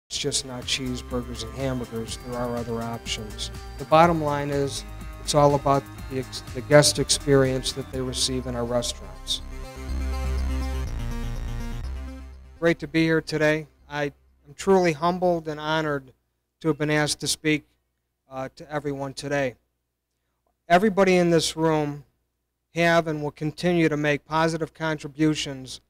It's just not cheeseburgers and hamburgers. There are other options. The bottom line is it's all about the guest experience that they receive in our restaurants. Great to be here today. I am truly humbled and honored to have been asked to speak to everyone today. Everybody in this room have and will continue to make positive contributions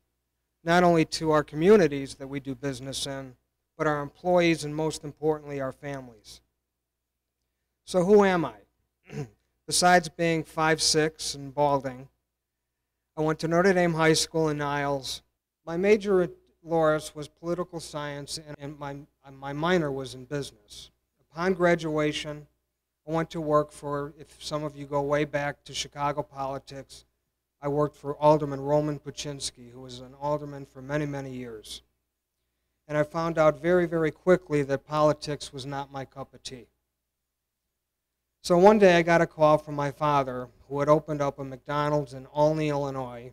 not only to our communities that we do business in, but our employees and most importantly our families. So who am I? Besides being 5'6" and balding, I went to Notre Dame High School in Niles. My major at Loras was political science and my minor was in business. Upon graduation, I went to work for, if some of you go way back to Chicago politics, I worked for Alderman Roman Puczynski, who was an alderman for many, many years. And I found out very, very quickly that politics was not my cup of tea. So one day I got a call from my father, who had opened up a McDonald's in Olney, Illinois,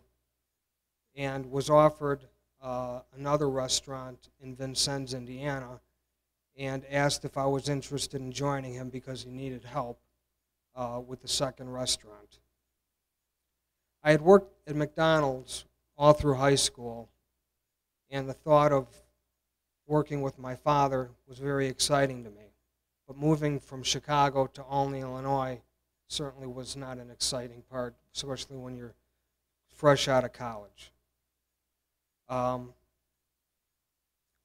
and was offered another restaurant in Vincennes, Indiana, and asked if I was interested in joining him because he needed help with the second restaurant. I had worked at McDonald's all through high school, and the thought of working with my father was very exciting to me. But moving from Chicago to Olney, Illinois certainly was not an exciting part, especially when you're fresh out of college.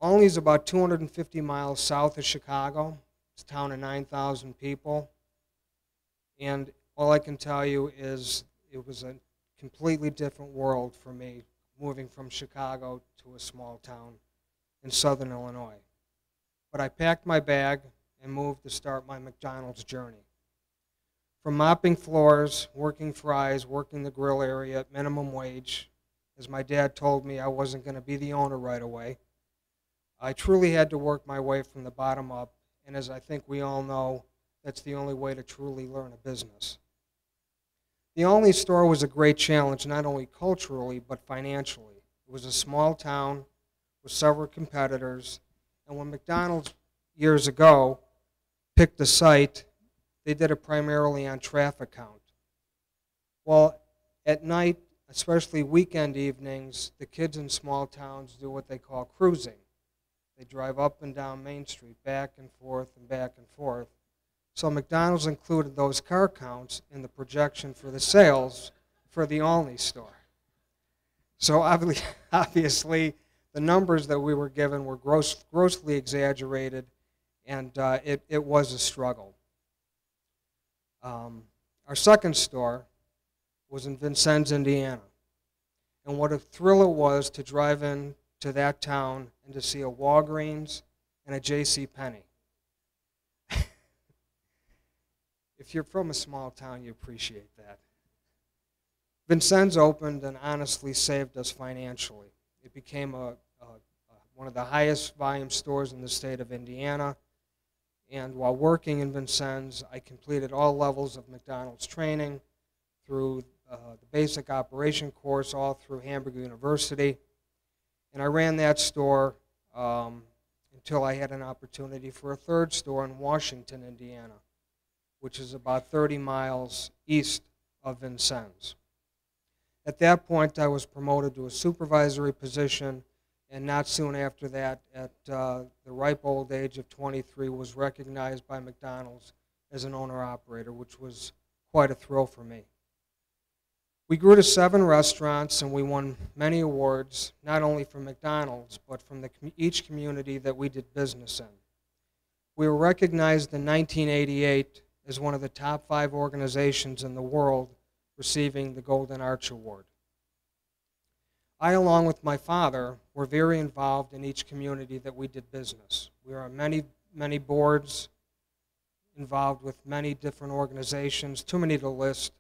Olney is about 250 miles south of Chicago. It's a town of 9,000 people. And all I can tell you is it was a completely different world for me moving from Chicago to a small town in southern Illinois. But I packed my bag and moved to start my McDonald's journey. From mopping floors, working fries, working the grill area at minimum wage, as my dad told me I wasn't going to be the owner right away, I truly had to work my way from the bottom up, and as I think we all know, that's the only way to truly learn a business. The Olney store was a great challenge, not only culturally, but financially. It was a small town with several competitors, and when McDonald's years ago picked a site, they did it primarily on traffic count. Well, at night, especially weekend evenings, the kids in small towns do what they call cruising. They drive up and down Main Street, back and forth and back and forth. So McDonald's included those car counts in the projection for the sales for the Olney store. So obviously, the numbers that we were given were grossly exaggerated, and it was a struggle. Our second store was in Vincennes, Indiana. And what a thrill it was to drive in to that town and to see a Walgreens and a JCPenney. If you're from a small town, you appreciate that. Vincennes opened and honestly saved us financially. It became one of the highest volume stores in the state of Indiana. And while working in Vincennes, I completed all levels of McDonald's training through the basic operation course, all through Hamburg University. And I ran that store until I had an opportunity for a third store in Washington, Indiana, which is about 30 miles east of Vincennes. At that point, I was promoted to a supervisory position, and not soon after that, at the ripe old age of 23, was recognized by McDonald's as an owner-operator, which was quite a thrill for me. We grew to 7 restaurants, and we won many awards, not only from McDonald's, but from each community that we did business in. We were recognized in 1988 as one of the top 5 organizations in the world receiving the Golden Arch Award. I, along with my father, were very involved in each community that we did business. We were on many boards, involved with many different organizations, too many to list,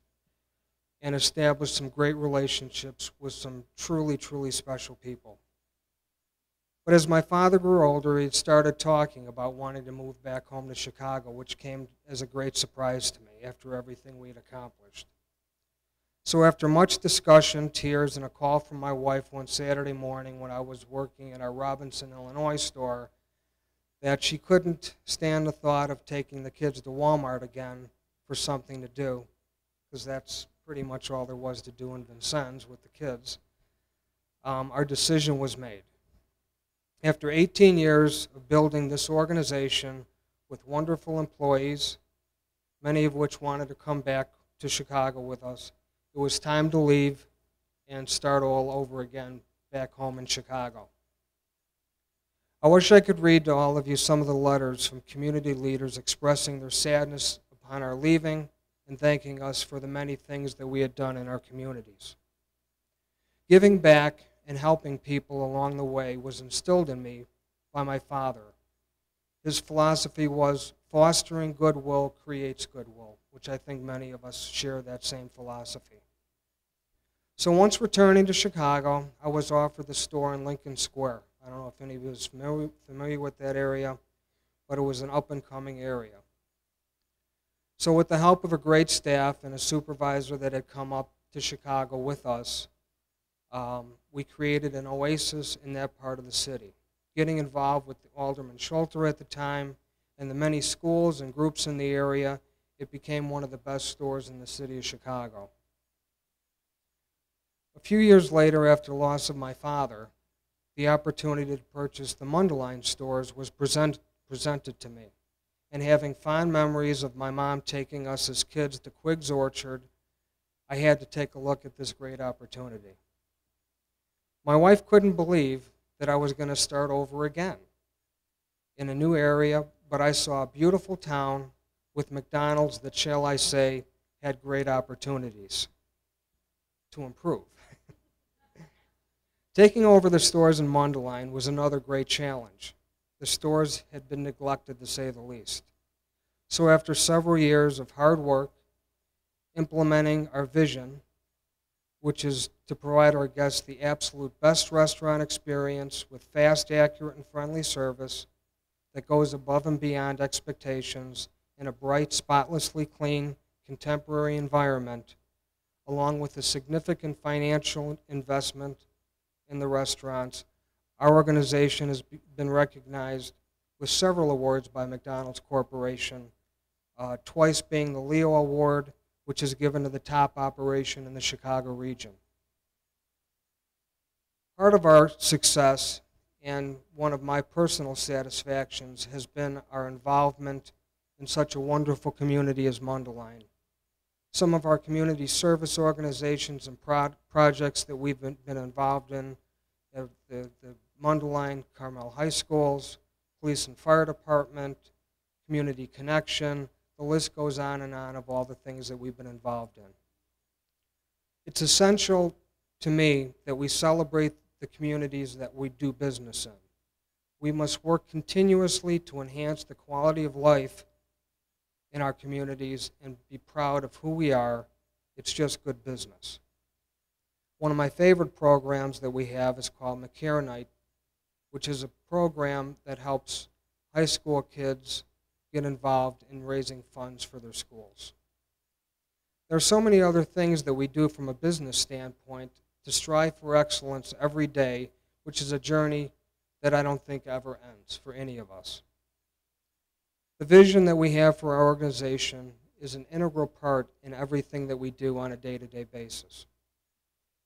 and established some great relationships with some truly, truly special people. But as my father grew older, he started talking about wanting to move back home to Chicago, which came as a great surprise to me after everything we had accomplished. So after much discussion, tears, and a call from my wife one Saturday morning when I was working in our Robinson, Illinois store, that she couldn't stand the thought of taking the kids to Walmart again for something to do, because that's pretty much all there was to do in Vincennes with the kids. Our decision was made. After 18 years of building this organization with wonderful employees, many of which wanted to come back to Chicago with us, it was time to leave and start all over again back home in Chicago. I wish I could read to all of you some of the letters from community leaders expressing their sadness upon our leaving and thanking us for the many things that we had done in our communities. Giving back and helping people along the way was instilled in me by my father. His philosophy was fostering goodwill creates goodwill, which I think many of us share that same philosophy. So once returning to Chicago, I was offered the store in Lincoln Square. I don't know if any of you is familiar with that area, but it was an up-and-coming area. So with the help of a great staff and a supervisor that had come up to Chicago with us, we created an oasis in that part of the city. Getting involved with Alderman Schulter at the time and the many schools and groups in the area, it became one of the best stores in the city of Chicago. A few years later, after the loss of my father, the opportunity to purchase the Mundelein stores was presented to me. And having fond memories of my mom taking us as kids to Quig's Orchard, I had to take a look at this great opportunity. My wife couldn't believe that I was going to start over again in a new area, but I saw a beautiful town with McDonald's that, shall I say, had great opportunities to improve. Taking over the stores in Mundelein was another great challenge. The stores had been neglected, to say the least. So after several years of hard work, implementing our vision, which is to provide our guests the absolute best restaurant experience with fast, accurate, and friendly service that goes above and beyond expectations in a bright, spotlessly clean, contemporary environment, along with a significant financial investment in the restaurants, our organization has been recognized with several awards by McDonald's Corporation, twice being the Leo Award, which is given to the top operation in the Chicago region. Part of our success and one of my personal satisfactions has been our involvement in such a wonderful community as Mundelein. Some of our community service organizations and projects that we've been involved in, the Mundelein Carmel High Schools, Police and Fire Department, Community Connection, the list goes on and of all the things that we've been involved in. It's essential to me that we celebrate the communities that we do business in. We must work continuously to enhance the quality of life in our communities and be proud of who we are. It's just good business. One of my favorite programs that we have is called ManorCare Night, which is a program that helps high school kids get involved in raising funds for their schools. There are so many other things that we do from a business standpoint to strive for excellence every day, which is a journey that I don't think ever ends for any of us. The vision that we have for our organization is an integral part in everything that we do on a day-to-day basis.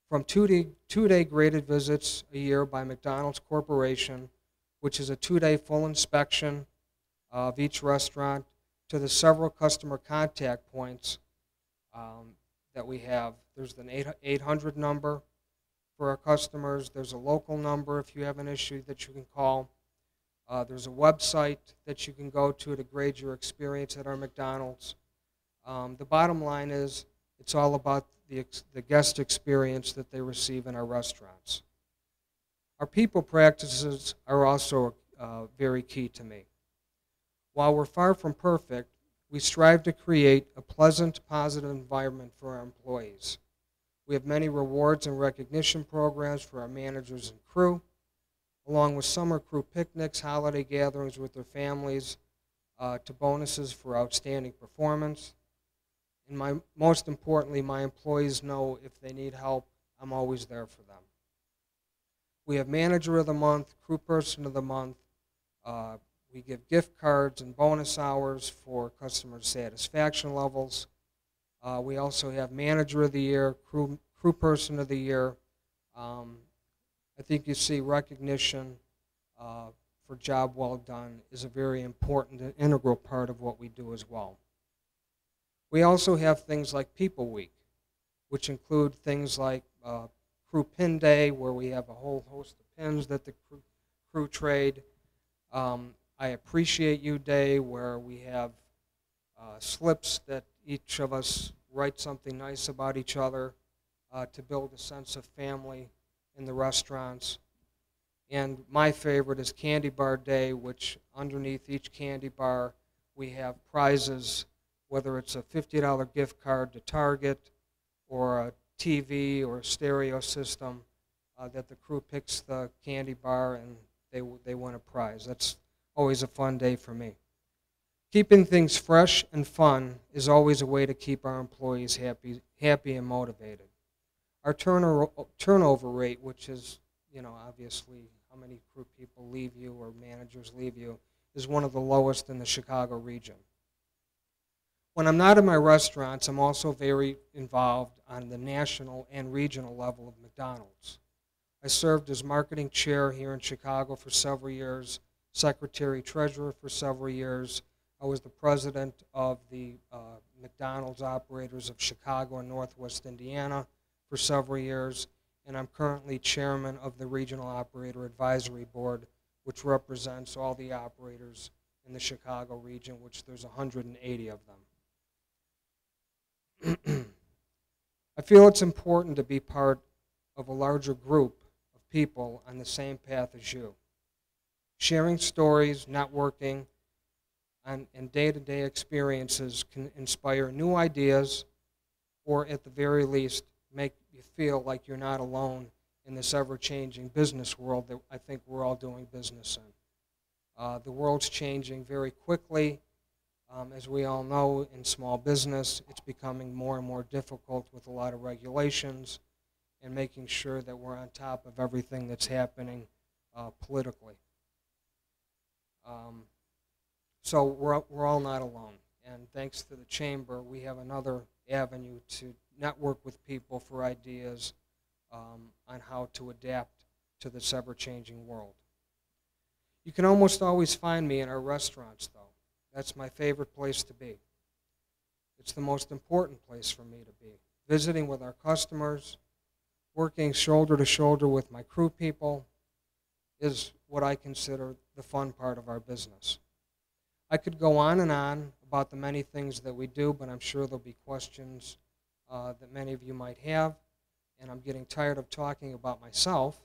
From two-day graded visits a year by McDonald's Corporation, which is a 2-day full inspection of each restaurant, to the several customer contact points that we have. There's an 800 number for our customers. There's a local number if you have an issue that you can call. There's a website that you can go to grade your experience at our McDonald's. The bottom line is it's all about the guest experience that they receive in our restaurants. Our people practices are also very key to me. While we're far from perfect, we strive to create a pleasant, positive environment for our employees. We have many rewards and recognition programs for our managers and crew, along with summer crew picnics, holiday gatherings with their families, to bonuses for outstanding performance. And most importantly, my employees know if they need help, I'm always there for them. We have Manager of the Month, Crew Person of the Month, We give gift cards and bonus hours for customer satisfaction levels. We also have Manager of the Year, Crew Person of the Year. I think you see recognition for job well done is a very important and integral part of what we do as well. We also have things like People Week, which include things like Crew Pin Day, where we have a whole host of pins that the crew trade. I Appreciate You Day, where we have slips that each of us write something nice about each other to build a sense of family in the restaurants. And my favorite is Candy Bar Day, which underneath each candy bar we have prizes, whether it's a $50 gift card to Target or a TV or a stereo system, that the crew picks the candy bar and they win a prize. That's always a fun day for me. Keeping things fresh and fun is always a way to keep our employees happy and motivated. Our turnover rate, which is, obviously how many crew people leave you or managers leave you, is one of the lowest in the Chicago region. When I'm not in my restaurants, I'm also very involved on the national and regional level of McDonald's. I served as marketing chair here in Chicago for several years, secretary-treasurer for several years. I was the president of the McDonald's operators of Chicago and Northwest Indiana for several years, and I'm currently chairman of the Regional Operator Advisory Board, which represents all the operators in the Chicago region, which there's 180 of them. I feel it's important to be part of a larger group of people on the same path as you. Sharing stories, networking, and day-to-day experiences can inspire new ideas, or at the very least, make you feel like you're not alone in this ever-changing business world that I think we're all doing business in. The world's changing very quickly. As we all know, in small business, it's becoming more and more difficult with a lot of regulations and making sure that we're on top of everything that's happening politically. So we're all not alone. And thanks to the Chamber, we have another avenue to network with people for ideas on how to adapt to this ever-changing world. You can almost always find me in our restaurants, though. That's my favorite place to be. It's the most important place for me to be. Visiting with our customers, working shoulder to shoulder with my crew people is what I consider the fun part of our business. I could go on and on about the many things that we do, but I'm sure there'll be questions that many of you might have, and I'm getting tired of talking about myself.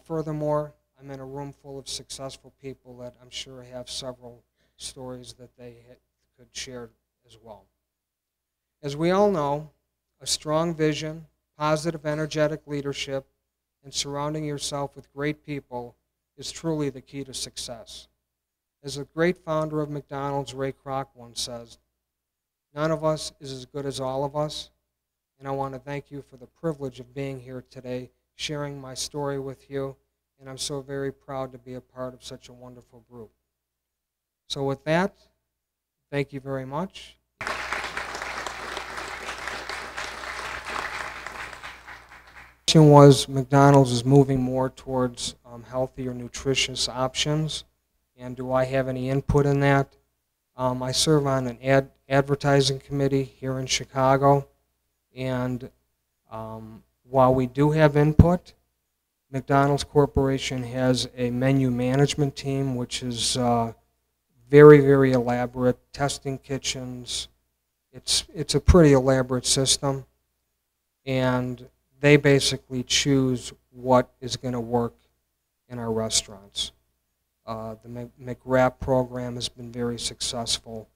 Furthermore, I'm in a room full of successful people that I'm sure have several stories that they could share as well. As we all know, a strong vision, positive, energetic leadership, and surrounding yourself with great people is truly the key to success. As the great founder of McDonald's, Ray Kroc, once says, "None of us is as good as all of us," and I want to thank you for the privilege of being here today, sharing my story with you, and I'm so very proud to be a part of such a wonderful group. So with that, thank you very much. The question was, McDonald's is moving more towards healthier, nutritious options, and do I have any input in that? I serve on an advertising committee here in Chicago, and while we do have input, McDonald's Corporation has a menu management team, which is very, very elaborate, testing kitchens. It's a pretty elaborate system, and they basically choose what is going to work in our restaurants. The McWrap program has been very successful,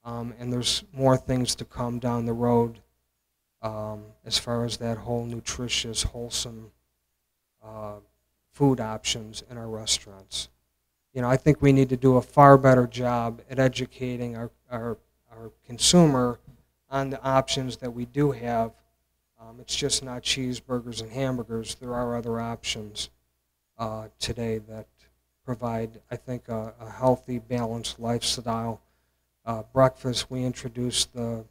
and there's more things to come down the road as far as that whole nutritious, wholesome food options in our restaurants. I think we need to do a far better job at educating our consumer on the options that we do have. It's just not cheeseburgers and hamburgers. There are other options today that provide, I think, a healthy, balanced lifestyle. Breakfast, we introduced the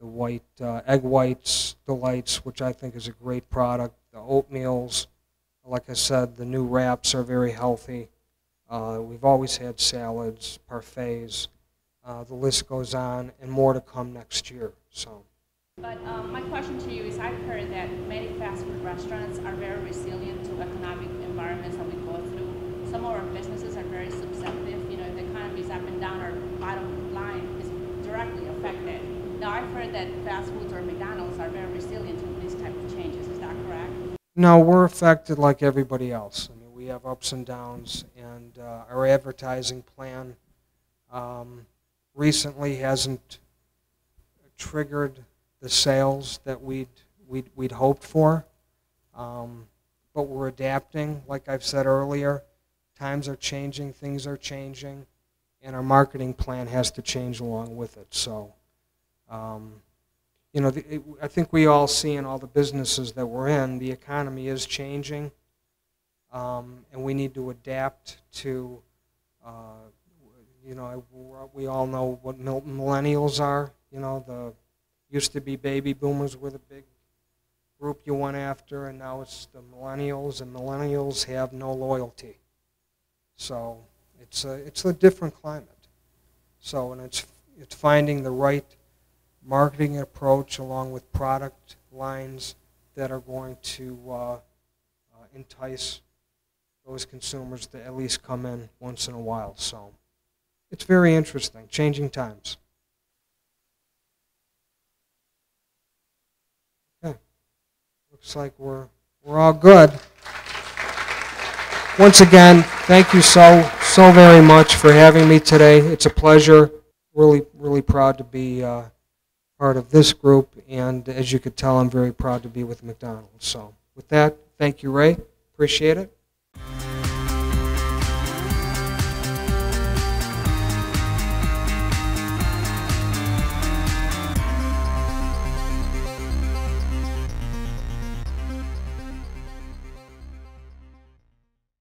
white egg whites delights, which I think is a great product. The oatmeals, like I said, the new wraps are very healthy. We've always had salads, parfaits. The list goes on, and more to come next year. So. But my question to you is, I've heard that many fast food restaurants are very resilient to economic environments that we go through. Some of our businesses are very susceptible. You know, if the economy is up and down, our bottom line is directly affected. Now, I've heard that fast foods or McDonald's are very resilient to these type of changes. Is that correct? No, we're affected like everybody else. I mean, we have ups and downs, and our advertising plan recently hasn't triggered the sales that we'd hoped for, but we're adapting. Like I've said earlier, times are changing, things are changing, and our marketing plan has to change along with it. So, you know, I think we all see in all the businesses that we're in, the economy is changing, and we need to adapt to, you know, we all know what millennials are. You know, the used to be baby boomers were the big group you went after, and now it's the millennials, and millennials have no loyalty. So it's a different climate. So, and it's finding the right marketing approach along with product lines that are going to entice those consumers to at least come in once in a while. So it's very interesting, changing times. Okay, looks like we're all good. Once again, thank you so very much for having me today. It's a pleasure. Really proud to be part of this group, and as you could tell, I'm very proud to be with McDonald's. So with that, thank you, Ray. Appreciate it.